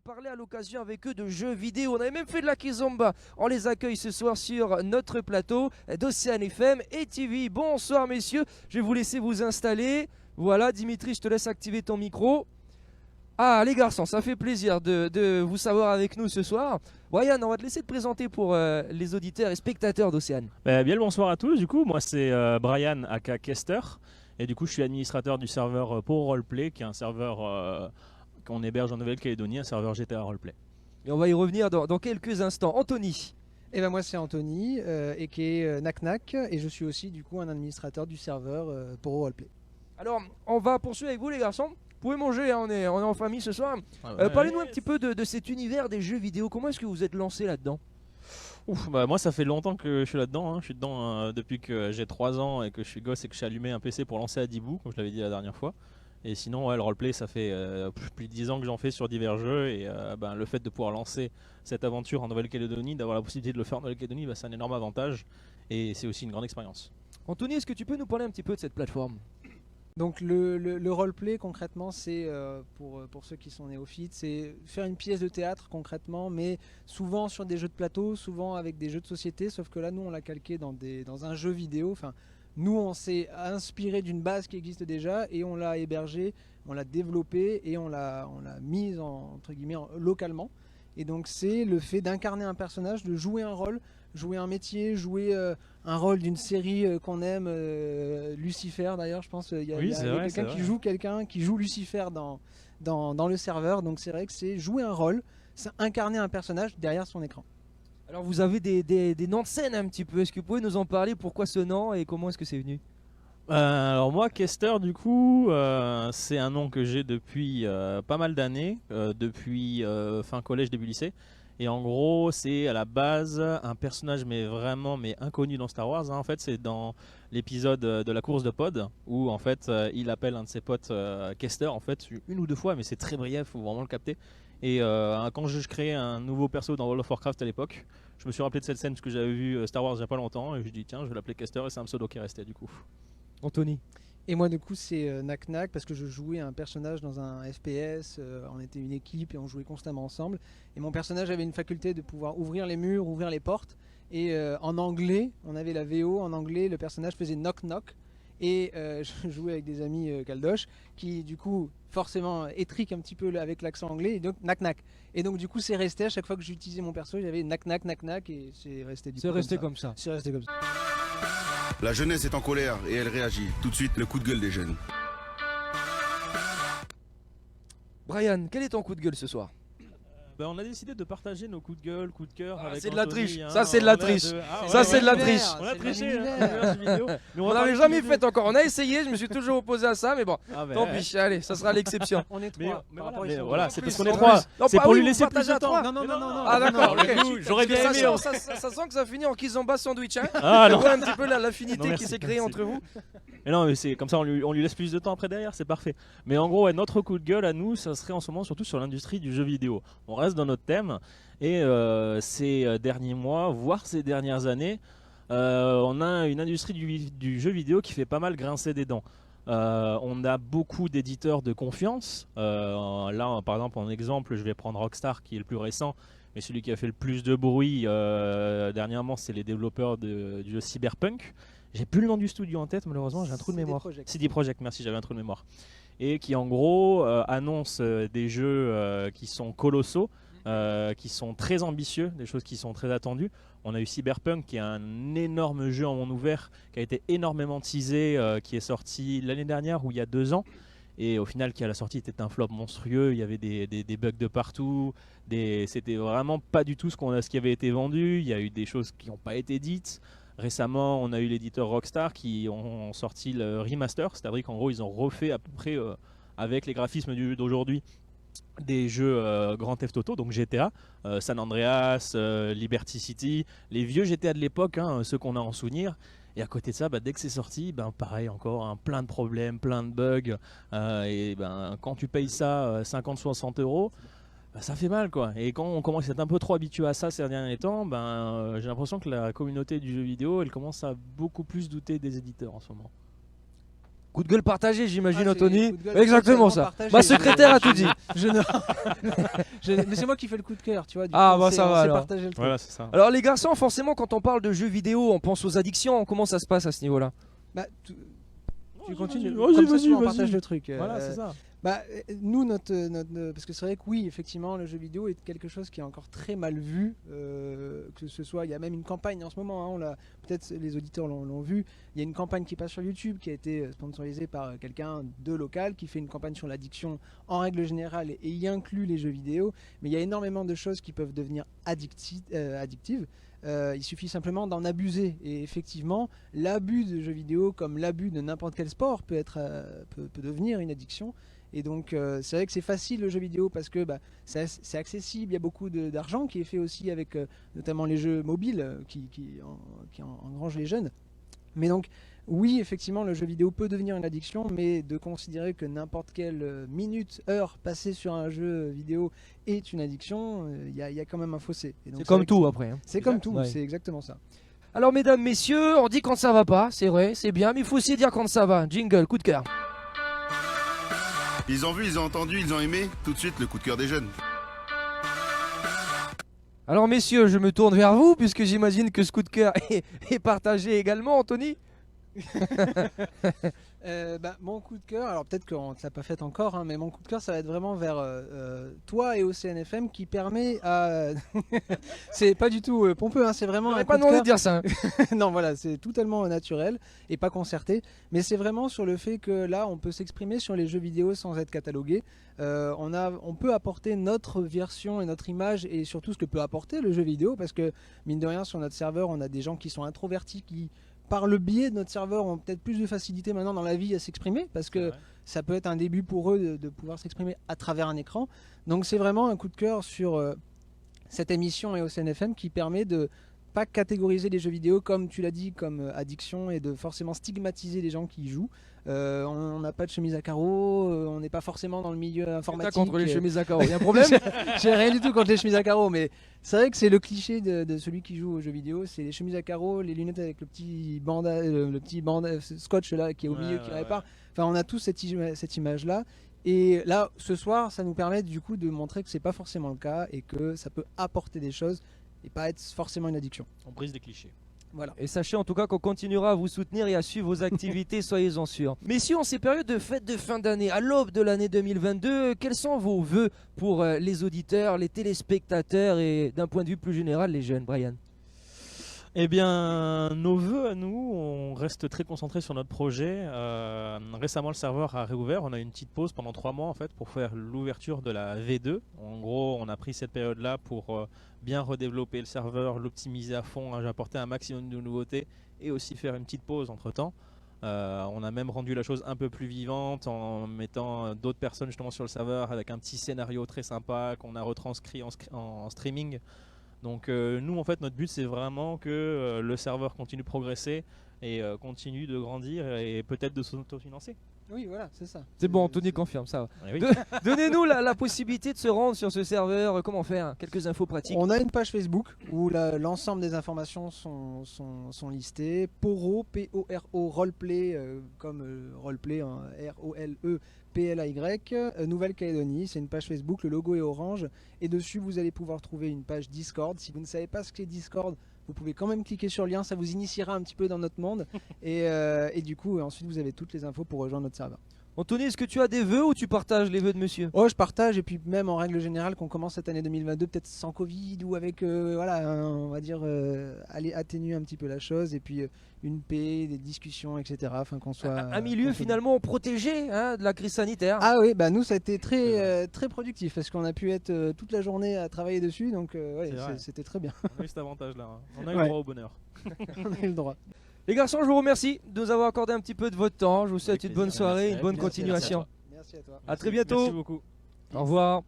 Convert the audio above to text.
parler à l'occasion avec eux de jeux vidéo. On avait même fait de la kizomba. On les accueille ce soir sur notre plateau d'Océane FM et TV. Bonsoir messieurs, je vais vous laisser vous installer. Voilà, Dimitri, je te laisse activer ton micro. Ah les garçons, ça fait plaisir de vous savoir avec nous ce soir. Brian, on va te laisser te présenter pour les auditeurs et spectateurs d'Océane. Bien le bonsoir à tous, du coup moi c'est Brian aka Kester et du coup je suis administrateur du serveur Poro Roleplay qui est un serveur qu'on héberge en Nouvelle-Calédonie, un serveur GTA Roleplay. Et on va y revenir dans quelques instants. Anthony. Et ben moi c'est Anthony et qui est Nac et je suis aussi du coup un administrateur du serveur Poro Roleplay. Alors on va poursuivre avec vous les garçons. Vous pouvez manger, hein, on est en famille ce soir. Parlez-nous un petit peu de cet univers des jeux vidéo. Comment est-ce que vous êtes lancé là-dedans? Moi ça fait longtemps que je suis là-dedans, hein. Je suis dedans depuis que j'ai 3 ans et que je suis gosse et que je suis allumé un PC pour lancer à 10 bouts, comme je l'avais dit la dernière fois. Et sinon le roleplay ça fait plus de 10 ans que j'en fais sur divers jeux et le fait de pouvoir lancer cette aventure en Nouvelle-Calédonie, d'avoir la possibilité de le faire en Nouvelle-Calédonie, c'est un énorme avantage et c'est aussi une grande expérience. Anthony, est-ce que tu peux nous parler un petit peu de cette plateforme? Donc le roleplay concrètement c'est pour ceux qui sont néophytes, c'est faire une pièce de théâtre concrètement, mais souvent sur des jeux de plateau, souvent avec des jeux de société, sauf que là nous on l'a calqué dans un jeu vidéo. Enfin, nous on s'est inspiré d'une base qui existe déjà et on l'a hébergé, on l'a développé et on l'a mise entre guillemets localement. Et donc c'est le fait d'incarner un personnage, de jouer un rôle, jouer un métier, jouer un rôle d'une série qu'on aime, Lucifer d'ailleurs je pense, il y a quelqu'un qui joue Lucifer dans le serveur, donc c'est vrai que c'est jouer un rôle, c'est incarner un personnage derrière son écran. Alors vous avez des noms de scène un petit peu, est-ce que vous pouvez nous en parler? Pourquoi ce nom et comment est-ce que c'est venu? Alors moi Kester du coup c'est un nom que j'ai depuis pas mal d'années, depuis fin collège début lycée, et en gros c'est à la base un personnage mais inconnu dans Star Wars, hein. En fait c'est dans l'épisode de la course de pod où en fait il appelle un de ses potes Kester en fait une ou deux fois, mais c'est très brief, faut vraiment le capter. Et quand je créais un nouveau perso dans World of Warcraft à l'époque, je me suis rappelé de cette scène parce que j'avais vu Star Wars il y a pas longtemps et je me suis dit tiens je vais l'appeler Kester, et c'est un pseudo qui est resté du coup. Anthony. Et moi du coup c'est Nac parce que je jouais un personnage dans un FPS, on était une équipe et on jouait constamment ensemble. Et mon personnage avait une faculté de pouvoir ouvrir les murs, ouvrir les portes. Et en anglais, on avait la VO, en anglais le personnage faisait knock knock. Et je jouais avec des amis caldoches qui du coup forcément étriquent un petit peu avec l'accent anglais, et donc Nac. Et donc du coup c'est resté, à chaque fois que j'utilisais mon perso j'avais Nac et c'est resté du coup. C'est resté comme ça. C'est resté comme ça. La jeunesse est en colère et elle réagit. Tout de suite, le coup de gueule des jeunes. Brian, quel est ton coup de gueule ce soir? On a décidé de partager nos coups de gueule, coups de cœur avec c'est de la Anthony, triche, hein. ça c'est de la triche. Ça c'est de la triche. On a triché, On n'avait jamais fait encore, on a essayé, je me suis toujours opposé à ça, mais bon, tant pis, allez, ça sera l'exception. On est trois. Mais voilà, c'est parce qu'on est En trois. plus. C'est Non, pour oui, lui vous laisser plus partagez de à temps. trois. Non. Ah d'accord, ok. J'aurais bien aimé. Ça sent que ça finit en kizomba sandwich, hein. Ah On non. voit un petit peu l'affinité Non, qui merci, s'est créée merci. entre vous. Mais non, mais c'est comme ça, on lui laisse plus de temps après derrière, c'est parfait. Mais en gros, notre coup de gueule à nous, ça serait en ce moment surtout sur l'industrie du jeu vidéo. On reste dans notre thème et ces derniers mois, voire ces dernières années, on a une industrie du jeu vidéo qui fait pas mal grincer des dents. On a beaucoup d'éditeurs de confiance. Là, par exemple, en exemple, je vais prendre Rockstar qui est le plus récent, mais celui qui a fait le plus de bruit dernièrement, c'est les développeurs du jeu Cyberpunk. J'ai plus le nom du studio en tête, malheureusement, j'ai un trou de mémoire. CD Projekt, merci, j'avais un trou de mémoire. Et qui en gros annonce des jeux qui sont colossaux, qui sont très ambitieux, des choses qui sont très attendues. On a eu Cyberpunk qui est un énorme jeu en monde ouvert, qui a été énormément teasé, qui est sorti l'année dernière ou il y a 2 ans. Et au final, qui à la sortie était un flop monstrueux. Il y avait des bugs de partout. C'était vraiment pas du tout ce qui avait été vendu. Il y a eu des choses qui n'ont pas été dites. Récemment, on a eu l'éditeur Rockstar qui ont sorti le remaster, c'est-à-dire qu'en gros, ils ont refait à peu près avec les graphismes d'aujourd'hui des jeux Grand Theft Auto, donc GTA, San Andreas, Liberty City, les vieux GTA de l'époque, hein, ceux qu'on a en souvenir. Et à côté de ça, dès que c'est sorti, pareil encore, hein, plein de problèmes, plein de bugs. Quand tu payes ça 50-60 euros, ça fait mal quoi. Et quand on commence à être un peu trop habitué à ça ces derniers temps, j'ai l'impression que la communauté du jeu vidéo elle commence à beaucoup plus douter des éditeurs en ce moment. Coup de gueule partagé, j'imagine, Ah, Anthony. coup de gueule Exactement ça. partagé. Ma secrétaire a tout dit. Je ne- Mais c'est moi qui fais le coup de cœur, tu vois. Du Ah, coup, bah, on ça s'est- va, on s'est alors. partagé le truc. Voilà, c'est ça. Alors les garçons, forcément, quand on parle de jeux vidéo, on pense aux addictions. Comment ça se passe à ce niveau-là? Bah, tu continues. Vas-y, Comme ça, vas-y, tu en vas-y. partages le truc. Voilà, c'est ça. Bah, nous, parce que c'est vrai que oui, effectivement, le jeu vidéo est quelque chose qui est encore très mal vu. Que ce soit, il y a même une campagne en ce moment. Peut-être les auditeurs l'ont vu. Il y a une campagne qui passe sur YouTube qui a été sponsorisée par quelqu'un de local qui fait une campagne sur l'addiction en règle générale et y inclut les jeux vidéo. Mais il y a énormément de choses qui peuvent devenir addictives. Il suffit simplement d'en abuser. Et effectivement, l'abus de jeux vidéo, comme l'abus de n'importe quel sport, peut devenir une addiction. Et donc, c'est vrai que c'est facile le jeu vidéo parce que c'est accessible. Il y a beaucoup d'argent qui est fait aussi avec notamment les jeux mobiles qui engrangent les jeunes. Mais donc, oui, effectivement, le jeu vidéo peut devenir une addiction, mais de considérer que n'importe quelle minute, heure passée sur un jeu vidéo est une addiction, il y a quand même un fossé. Et donc, C'est comme vrai que tout après. Hein. c'est comme tout, Ouais. c'est exactement ça. Alors mesdames, messieurs, on dit quand ça va pas, c'est vrai, c'est bien, mais il faut aussi dire quand ça va. Jingle, coup de cœur. Ils ont vu, ils ont entendu, ils ont aimé. Tout de suite, le coup de cœur des jeunes. Alors messieurs, je me tourne vers vous puisque j'imagine que ce coup de cœur est partagé également, Anthony. Mon coup de cœur, alors peut-être qu'on ne te l'a pas fait encore, hein, mais mon coup de cœur, ça va être vraiment vers toi et OCNFM qui permet à. C'est pas du tout pompeux, hein, c'est vraiment On un n'aurait coup pas de demandé cœur. de dire ça. Hein. Non, voilà, c'est totalement naturel et pas concerté, mais c'est vraiment sur le fait que là, on peut s'exprimer sur les jeux vidéo sans être catalogué. On peut apporter notre version et notre image et surtout ce que peut apporter le jeu vidéo, parce que mine de rien, sur notre serveur, on a des gens qui sont introvertis, qui par le biais de notre serveur ont peut-être plus de facilité maintenant dans la vie à s'exprimer, parce que ça peut être un début pour eux de pouvoir s'exprimer à travers un écran. Donc c'est vraiment un coup de cœur sur cette émission et au CNFM qui permet de pas catégoriser les jeux vidéo comme tu l'as dit comme addiction et de forcément stigmatiser les gens qui y jouent. On n'a pas de chemise à carreaux, on n'est pas forcément dans le milieu T'as informatique. contre les chemises à carreaux, y a un problème? J'ai rien du tout contre les chemises à carreaux, mais c'est vrai que c'est le cliché de celui qui joue aux jeux vidéo, c'est les chemises à carreaux, les lunettes avec le petit scotch là qui est au milieu qui répare. Enfin, on a tous cette image là. Et là, ce soir, ça nous permet du coup de montrer que c'est pas forcément le cas et que ça peut apporter des choses et pas être forcément une addiction. On brise des clichés. Voilà. Et sachez en tout cas qu'on continuera à vous soutenir et à suivre vos activités, soyez-en sûrs. Messieurs, en ces périodes de fêtes de fin d'année, à l'aube de l'année 2022, quels sont vos vœux pour les auditeurs, les téléspectateurs et d'un point de vue plus général, les jeunes, Brian? Eh bien, nos vœux à nous, on reste très concentré sur notre projet. Récemment, le serveur a réouvert. On a eu une petite pause pendant 3 mois en fait pour faire l'ouverture de la V2. En gros, on a pris cette période-là pour bien redévelopper le serveur, l'optimiser à fond, apporter un maximum de nouveautés et aussi faire une petite pause entre-temps. On a même rendu la chose un peu plus vivante en mettant d'autres personnes justement sur le serveur avec un petit scénario très sympa qu'on a retranscrit en streaming. Donc nous en fait notre but c'est vraiment que le serveur continue de progresser et continue de grandir et peut-être de s'autofinancer. Oui, voilà, c'est ça. C'est bon, Anthony confirme ça. Eh oui. Donnez-nous la possibilité de se rendre sur ce serveur, comment faire? Quelques infos pratiques. On a une page Facebook où l'ensemble des informations sont listées. Poro, P-O-R-O, Roleplay, comme Roleplay, hein, R-O-L-E-P-L-A-Y, Nouvelle-Calédonie. C'est une page Facebook, le logo est orange. Et dessus, vous allez pouvoir trouver une page Discord. Si vous ne savez pas ce qu'est Discord, vous pouvez quand même cliquer sur le lien, ça vous initiera un petit peu dans notre monde. Et du coup, ensuite, vous avez toutes les infos pour rejoindre notre serveur. Anthony, est-ce que tu as des vœux ou tu partages les vœux de monsieur? Oh, je partage, et puis même en règle générale qu'on commence cette année 2022 peut-être sans Covid ou avec on va dire aller atténuer un petit peu la chose, et puis une paix, des discussions, etc. Afin qu'on soit Un milieu finalement protégé hein, de la crise sanitaire. Ah oui, bah nous ça a été très très productif parce qu'on a pu être toute la journée à travailler dessus, donc c'était très bien. On a eu cet avantage là, on a eu Ouais. le droit au bonheur. On a eu le droit. Les garçons, je vous remercie de nous avoir accordé un petit peu de votre temps. Je vous souhaite Avec une bonne plaisir. soirée, Merci. une bonne Merci. continuation. Merci à toi. À très bientôt. Merci beaucoup. Au revoir.